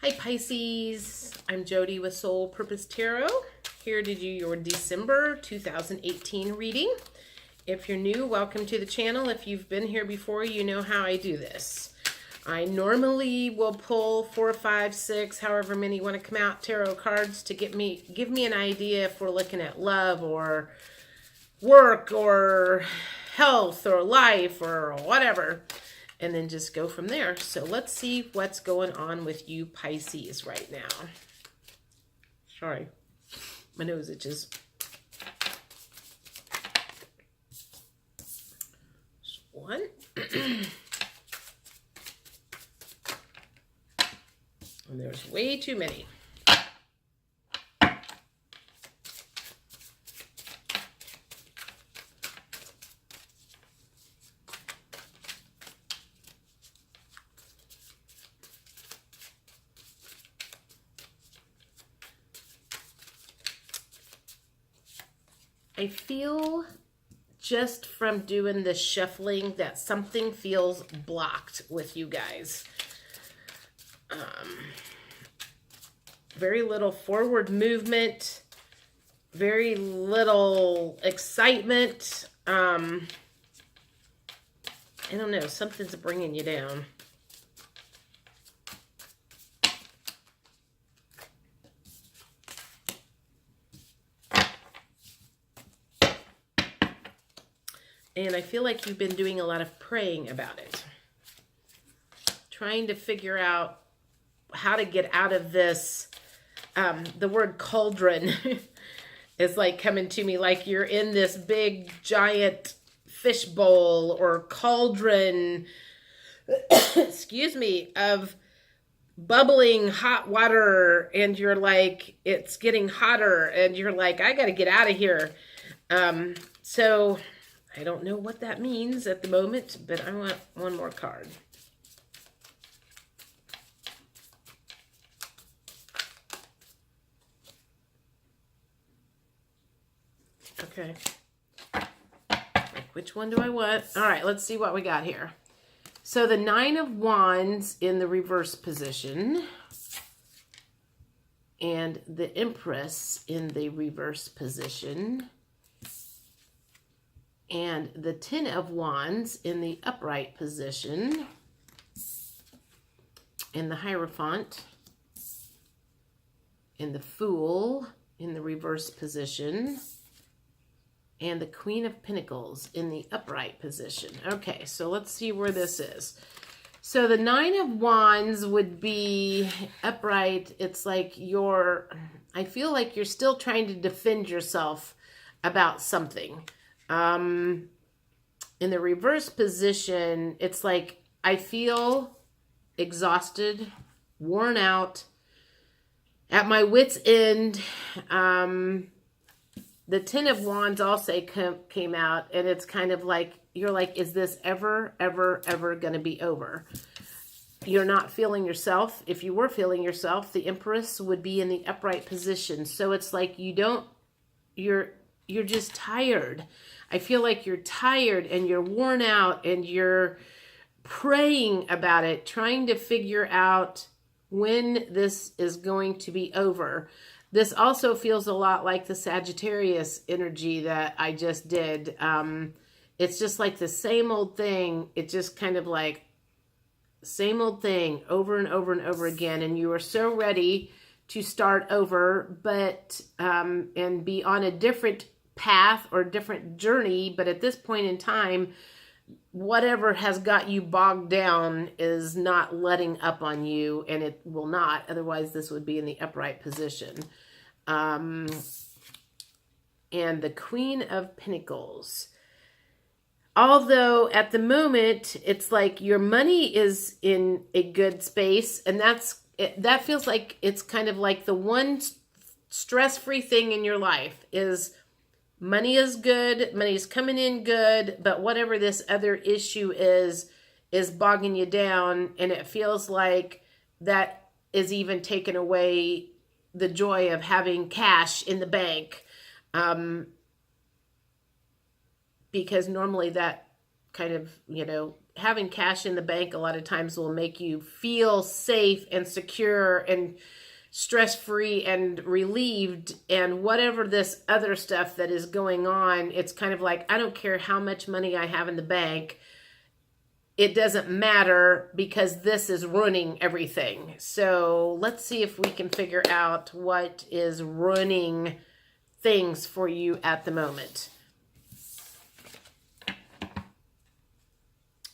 Hi Pisces, I'm Jody with Soul Purpose Tarot, here to do your December 2018 reading. If you're new, welcome to the channel. If you've been here before, you know how I do this. I normally will pull 4, 5, 6, however many want to come out, tarot cards to give me an idea if we're looking at love or work or health or life or whatever. And then just go from there. So let's see what's going on with you Pisces right now. Sorry, my nose itches. One. And there's way too many. I feel just from doing this shuffling that something feels blocked with you guys. Very little forward movement, very little excitement. I don't know, something's bringing you down. And I feel like you've been doing a lot of praying about it. Trying to figure out how to get out of this. The word cauldron is like coming to me like you're in this big giant fish bowl or cauldron, excuse me, of bubbling hot water, and you're like, it's getting hotter and you're like, I got to get out of here. So I don't know what that means at the moment, but I want one more card. Okay. Which one do I want? All right, let's see what we got here. So the 9 of Wands in the reverse position and the Empress in the reverse position and the 10 of Wands in the upright position and the Hierophant and the Fool in the reverse position and the Queen of Pentacles in the upright position. Okay, so let's see where this is. So the 9 of Wands would be upright. It's like I feel like you're still trying to defend yourself about something. In the reverse position, it's like I feel exhausted, worn out, at my wit's end. The 10 of Wands also came out, and it's kind of like, you're like, is this ever going to be over? You're not feeling yourself. If you were feeling yourself, the Empress would be in the upright position. So it's like you're just tired. I feel like you're tired and you're worn out and you're praying about it, trying to figure out when this is going to be over. This also feels a lot like the Sagittarius energy that I just did. It's just like the same old thing. It's just kind of like same old thing over and over and over again. And you are so ready to start over, but and be on a different path or different journey. But at this point in time, whatever has got you bogged down is not letting up on you, and it will not. Otherwise, this would be in the upright position. And the Queen of Pentacles. Although at the moment, it's like your money is in a good space, and that feels like it's kind of like the one stress-free thing in your life is money is good, money's coming in good, but whatever this other issue is bogging you down, and it feels like that is even taking away the joy of having cash in the bank. Because normally that kind of, having cash in the bank a lot of times will make you feel safe and secure and stress-free and relieved, and whatever this other stuff that is going on, it's kind of like, I don't care how much money I have in the bank, it doesn't matter because this is ruining everything. So let's see if we can figure out what is ruining things for you at the moment.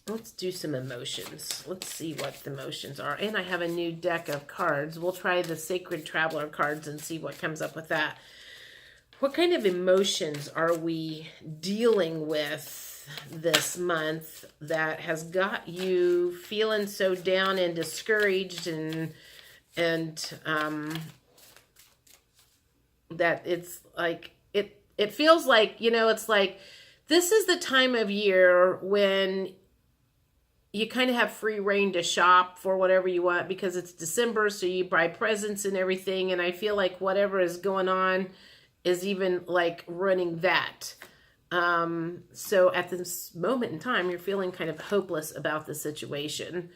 Let's do some emotions. Let's see what the emotions are. And I have a new deck of cards. We'll try the Sacred Traveler cards and see what comes up with that. What kind of emotions are we dealing with this month that has got you feeling so down and discouraged, and that it's like, it feels like, it's like this is the time of year when you kind of have free reign to shop for whatever you want because it's December, so you buy presents and everything. And I feel like whatever is going on is even like running that. So at this moment in time, you're feeling kind of hopeless about the situation.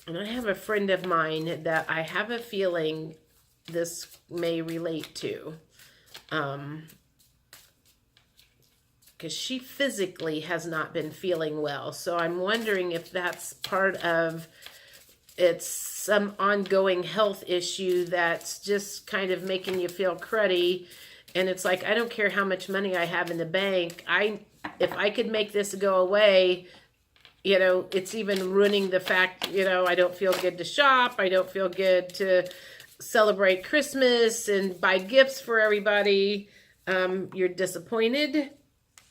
And I have a friend of mine that I have a feeling this may relate to. Because she physically has not been feeling well. So I'm wondering if that's part of it's some ongoing health issue that's just kind of making you feel cruddy. And it's like, I don't care how much money I have in the bank. If I could make this go away, it's even ruining the fact, I don't feel good to shop. I don't feel good to celebrate Christmas and buy gifts for everybody. You're disappointed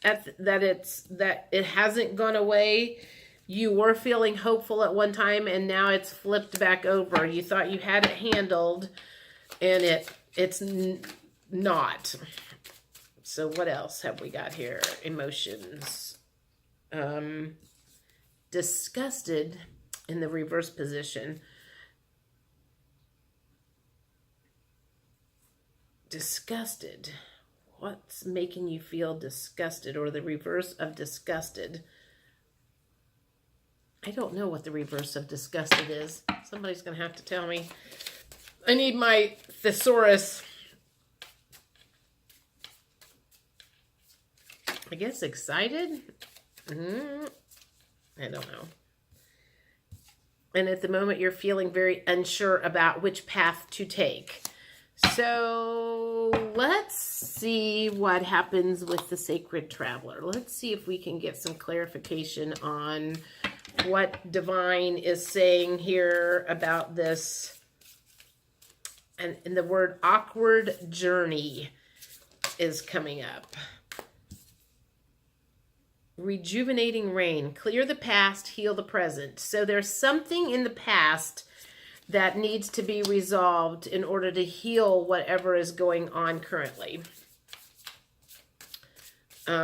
that it hasn't gone away. You were feeling hopeful at one time, and now it's flipped back over. You thought you had it handled, and it's not. So what else have we got here? Emotions. Disgusted in the reverse position. Disgusted. What's making you feel disgusted, or the reverse of disgusted? I don't know what the reverse of disgusted is. Somebody's going to have to tell me. I need my thesaurus. I guess excited? I don't know. And at the moment, you're feeling very unsure about which path to take. So let's see what happens with the Sacred Traveler. Let's see if we can get some clarification on what Divine is saying here about this. And the word awkward journey is coming up. Rejuvenating rain. Clear the past, heal the present. So there's something in the past that needs to be resolved in order to heal whatever is going on currently. What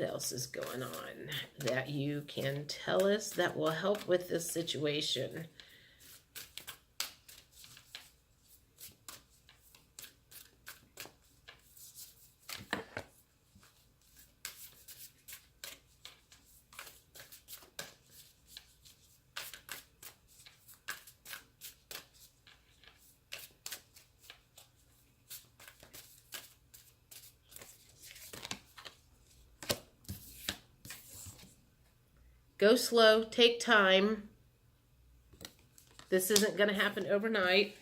else is going on that you can tell us that will help with this situation? Go slow, take time. This isn't going to happen overnight.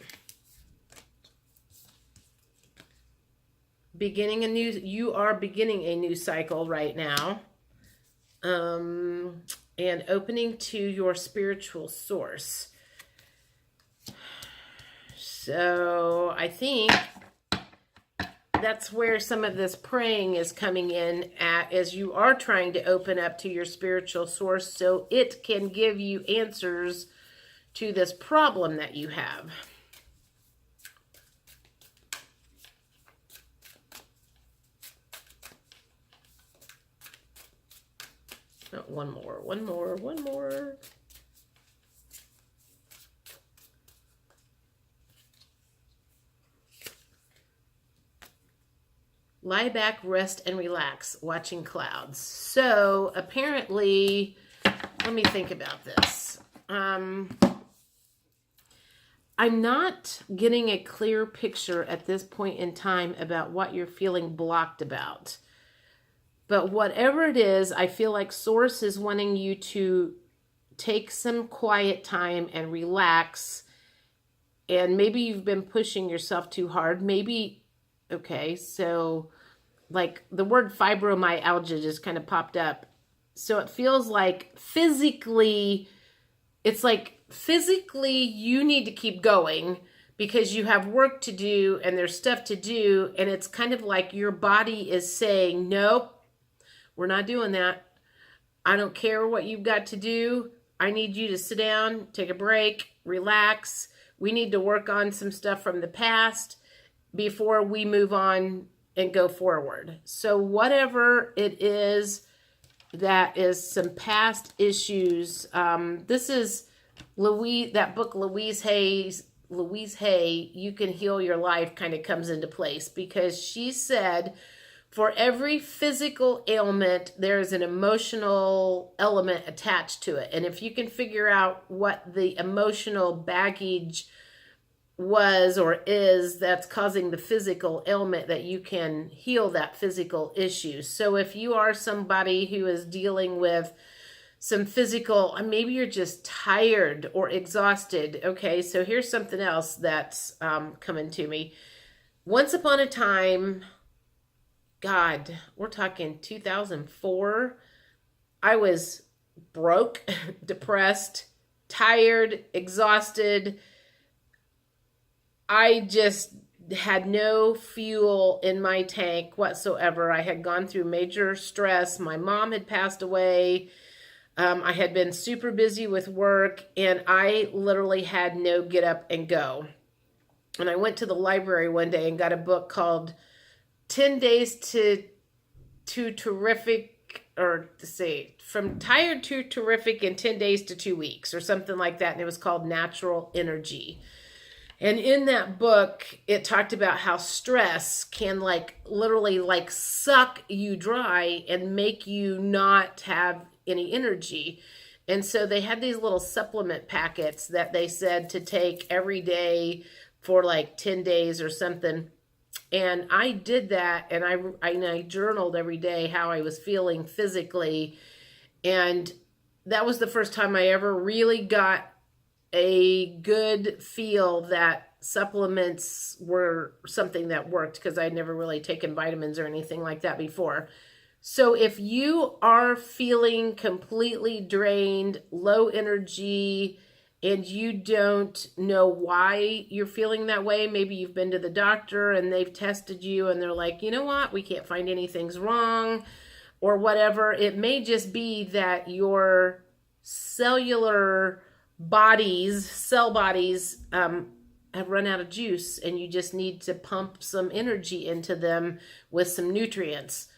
You are beginning a new cycle right now. And opening to your spiritual source. So I think that's where some of this praying is coming in at, as you are trying to open up to your spiritual source so it can give you answers to this problem that you have. Oh, one more. lie back, rest, and relax, watching clouds. So apparently, let me think about this. I'm not getting a clear picture at this point in time about what you're feeling blocked about. But whatever it is, I feel like Source is wanting you to take some quiet time and relax. And maybe you've been pushing yourself too hard. Maybe, okay, so like the word fibromyalgia just kind of popped up. So it feels like physically, it's like physically you need to keep going because you have work to do and there's stuff to do. And it's kind of like your body is saying, nope, we're not doing that. I don't care what you've got to do. I need you to sit down, take a break, relax. We need to work on some stuff from the past before we move on and go forward. So whatever it is that is some past issues, this is that book, Louise Hay, You Can Heal Your Life, kind of comes into place because she said for every physical ailment, there's an emotional element attached to it. And if you can figure out what the emotional baggage was or is that's causing the physical ailment, that you can heal that physical issue. So if you are somebody who is dealing with some physical, maybe you're just tired or exhausted. Okay, so here's something else that's coming to me. Once upon a time, God, we're talking 2004, I was broke, depressed, tired, exhausted. I just had no fuel in my tank whatsoever. I had gone through major stress. My mom had passed away. I had been super busy with work, and I literally had no get up and go. And I went to the library one day and got a book called 10 Days to Terrific, or to say, From Tired to Terrific in 10 Days to 2 Weeks, or something like that. And it was called Natural Energy. And in that book, it talked about how stress can literally suck you dry and make you not have any energy. And so they had these little supplement packets that they said to take every day for 10 days or something. And I did that, and I journaled every day how I was feeling physically. And that was the first time I ever really got a good feel that supplements were something that worked, because I'd never really taken vitamins or anything like that before. So if you are feeling completely drained, low energy, and you don't know why you're feeling that way, maybe you've been to the doctor and they've tested you and they're like, you know what, we can't find anything's wrong or whatever. It may just be that your cellular cell bodies have run out of juice, and you just need to pump some energy into them with some nutrients.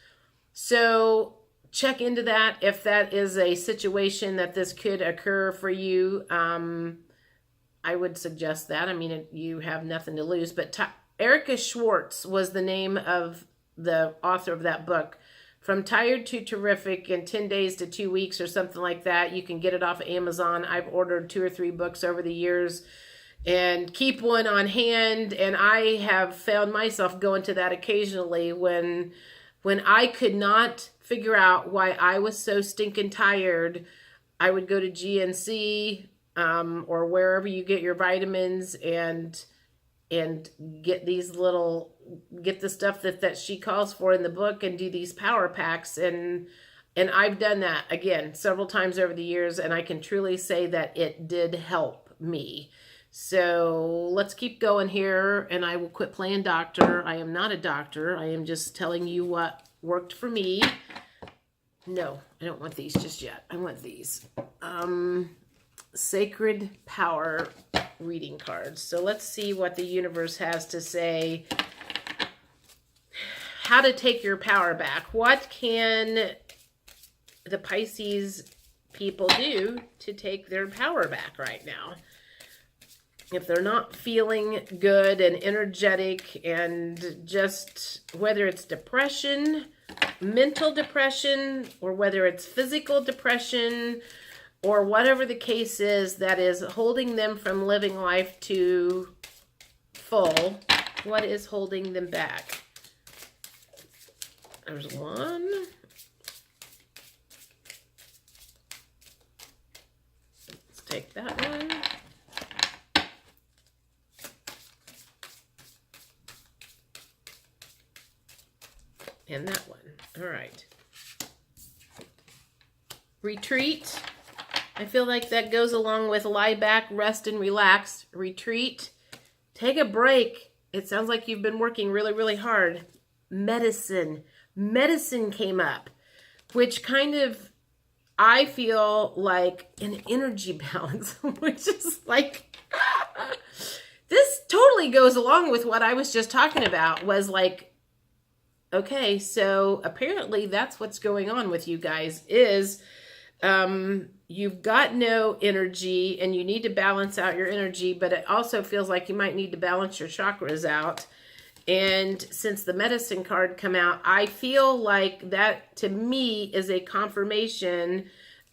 So check into that if that is a situation that this could occur for you. I would suggest that. You have nothing to lose. But Erica Schwartz was the name of the author of that book, From Tired to Terrific in 10 Days to 2 Weeks, or something like that. You can get it off of Amazon. I've ordered 2 or 3 books over the years and keep one on hand. And I have found myself going to that occasionally when I could not figure out why I was so stinking tired. I would go to GNC or wherever you get your vitamins and get the stuff that she calls for in the book, and do these power packs. And I've done that again several times over the years, and I can truly say that it did help me. So let's keep going here, and I will quit playing doctor. I am not a doctor. I am just telling you what worked for me. No, I don't want these just yet. I want these. Sacred Power reading cards. So let's see what the universe has to say. How to take your power back. What can the Pisces people do to take their power back right now? if they're not feeling good and energetic, and just whether it's depression, mental depression, or whether it's physical depression, or whatever the case is that is holding them from living life to full, what is holding them back? There's one. Let's take that one. And that one. All right. Retreat. I feel like that goes along with lie back, rest, and relax. Retreat. Take a break. It sounds like you've been working really, really hard. Medicine. Medicine came up, which kind of, I feel like an energy balance, which is like, this totally goes along with what I was just talking about, was like, okay, so apparently that's what's going on with you guys is you've got no energy and you need to balance out your energy, but it also feels like you might need to balance your chakras out. And since the medicine card come out, I feel like that to me is a confirmation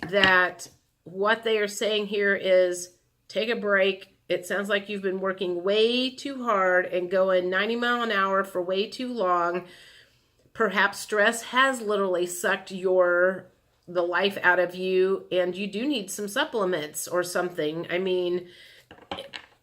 that what they are saying here is take a break. It sounds like you've been working way too hard and going 90 miles an hour for way too long. Perhaps stress has literally sucked the life out of you, and you do need some supplements or something. I mean,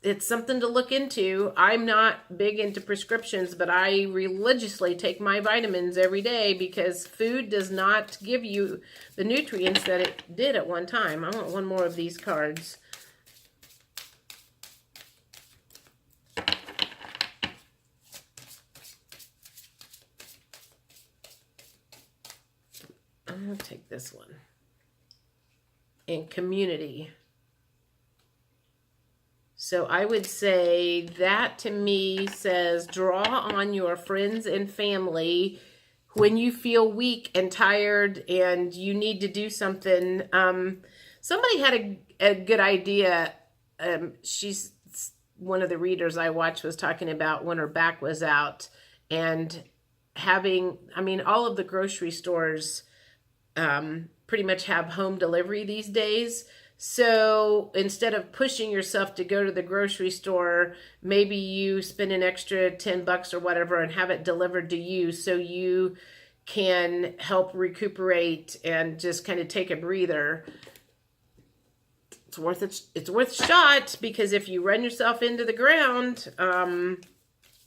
it's something to look into. I'm not big into prescriptions, but I religiously take my vitamins every day because food does not give you the nutrients that it did at one time. I want one more of these cards. I'm going to take this one. In community. So I would say that to me says draw on your friends and family when you feel weak and tired and you need to do something. Somebody had a good idea. She's one of the readers I watched was talking about when her back was out and having, I mean, all of the grocery stores pretty much have home delivery these days. So instead of pushing yourself to go to the grocery store, maybe you spend an extra $10 or whatever and have it delivered to you so you can help recuperate and just kind of take a breather. It's worth it. It's worth a shot, because if you run yourself into the ground and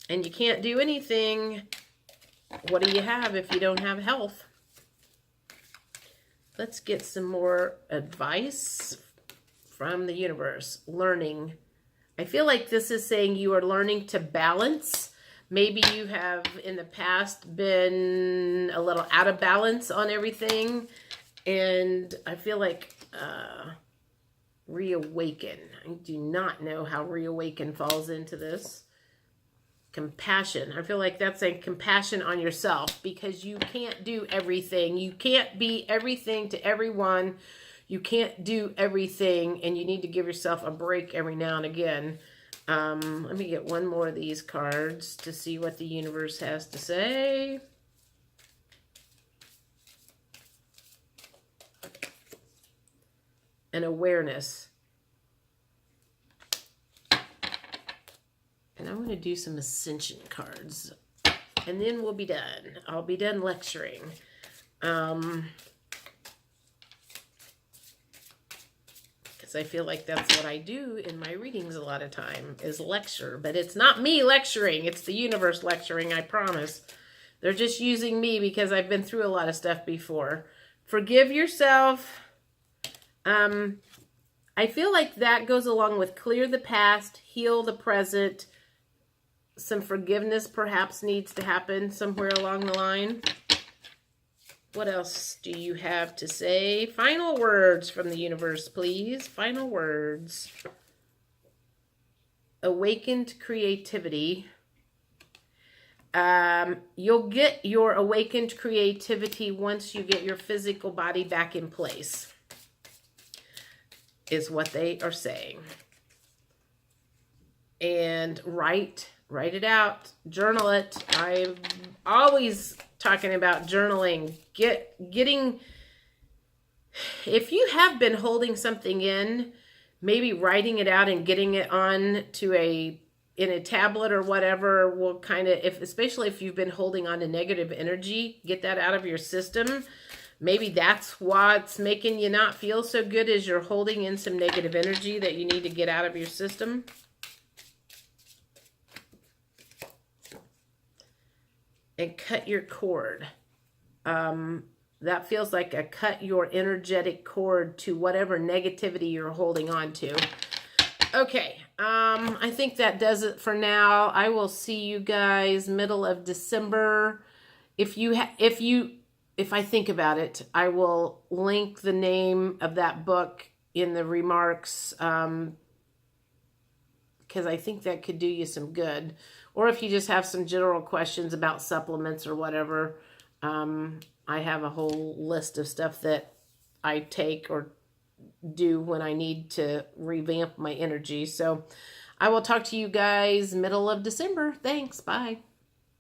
you can't do anything, what do you have if you don't have health? Let's get some more advice from the universe. Learning. I feel like this is saying you are learning to balance. Maybe you have in the past been a little out of balance on everything. And I feel like reawaken. I do not know how reawaken falls into this. Compassion. I feel like that's saying compassion on yourself, because you can't do everything. You can't be everything to everyone. You can't do everything, and you need to give yourself a break every now and again. Let me get one more of these cards to see what the universe has to say. An awareness. And I want to do some ascension cards. And then we'll be done. I'll be done lecturing. Because I feel like that's what I do in my readings a lot of time, is lecture. But it's not me lecturing. It's the universe lecturing, I promise. They're just using me because I've been through a lot of stuff before. Forgive yourself. I feel like that goes along with clear the past, heal the present. Some forgiveness perhaps needs to happen somewhere along the line. What else do you have to say? Final words from the universe, please. Final words. Awakened creativity. You'll get your awakened creativity once you get your physical body back in place, is what they are saying. and write it out, journal it. I'm always talking about journaling. Getting, if you have been holding something in, maybe writing it out and getting it on to in a tablet or whatever will kind of, if especially if you've been holding on to negative energy, get that out of your system. Maybe that's what's making you not feel so good, is you're holding in some negative energy that you need to get out of your system. And cut your cord. That feels like a cut your energetic cord to whatever negativity you're holding on to. Okay, I think that does it for now. I will see you guys middle of December. If I think about it, I will link the name of that book in the remarks, because I think that could do you some good. Or if you just have some general questions about supplements or whatever, I have a whole list of stuff that I take or do when I need to revamp my energy. So I will talk to you guys middle of December. Thanks. Bye.